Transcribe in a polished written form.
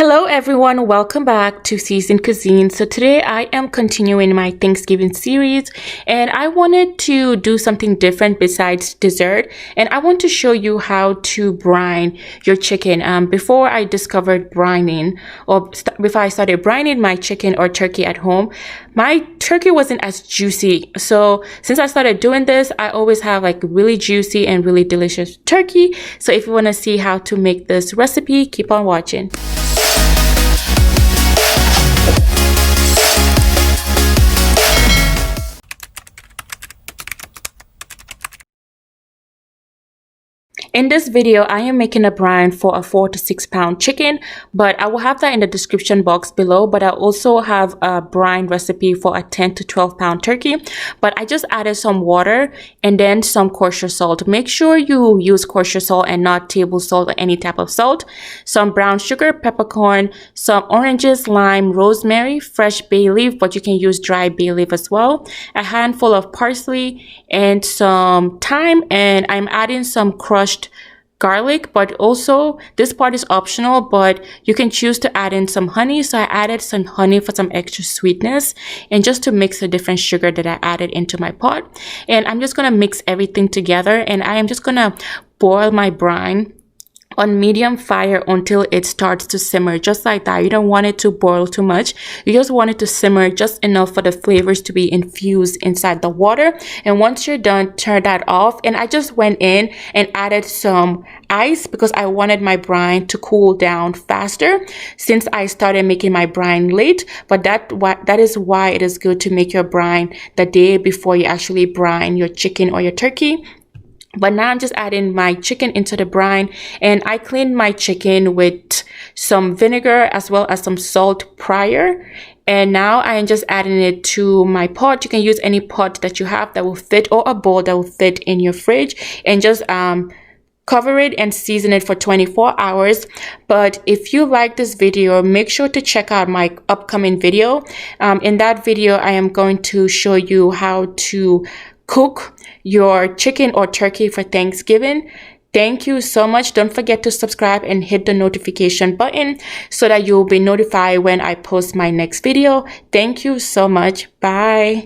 Hello everyone, welcome back to Season Cuisine. So today I am continuing my Thanksgiving series and I wanted to do something different besides dessert, and I want to show you how to brine your chicken. Before I discovered brining, or before I started brining my chicken or turkey at home, my turkey wasn't as juicy. So since I started doing this, I always have like really juicy and really delicious turkey. So if you want to see how to make this recipe, keep on watching. In this video, I am making a brine for a 4 to 6 pound chicken, but I will have that in the description box below. But I also have a brine recipe for a 10 to 12 pound turkey, but I just added some water and then some kosher salt. Make sure you use kosher salt and not table salt or any type of salt. Some brown sugar, peppercorn, some oranges, lime, rosemary, fresh bay leaf, but you can use dry bay leaf as well, a handful of parsley and some thyme, and I'm adding some crushed garlic, but also this part is optional, but you can choose to add in some honey. So I added some honey for some extra sweetness and just to mix the different sugar that I added into my pot. And I'm just gonna mix everything together, and I am just gonna boil my brine on medium fire until it starts to simmer, just like that. You don't want it to boil too much. You just want it to simmer just enough for the flavors to be infused inside the water. And once you're done, turn that off. And I just went in and added some ice because I wanted my brine to cool down faster since I started making my brine late. But that is why it is good to make your brine the day before you actually brine your chicken or your turkey. But now I'm just adding my chicken into the brine, and I cleaned my chicken with some vinegar as well as some salt prior. And now I am just adding it to my pot. You can use any pot that you have that will fit, or a bowl that will fit in your fridge, and just cover it and season it for 24 hours. But if you like this video, make sure to check out my upcoming video. In that video, I am going to show you how to cook your chicken or turkey for Thanksgiving. Thank you so much. Don't forget to subscribe and hit the notification button so that you'll be notified when I post my next video. Thank you so much. Bye.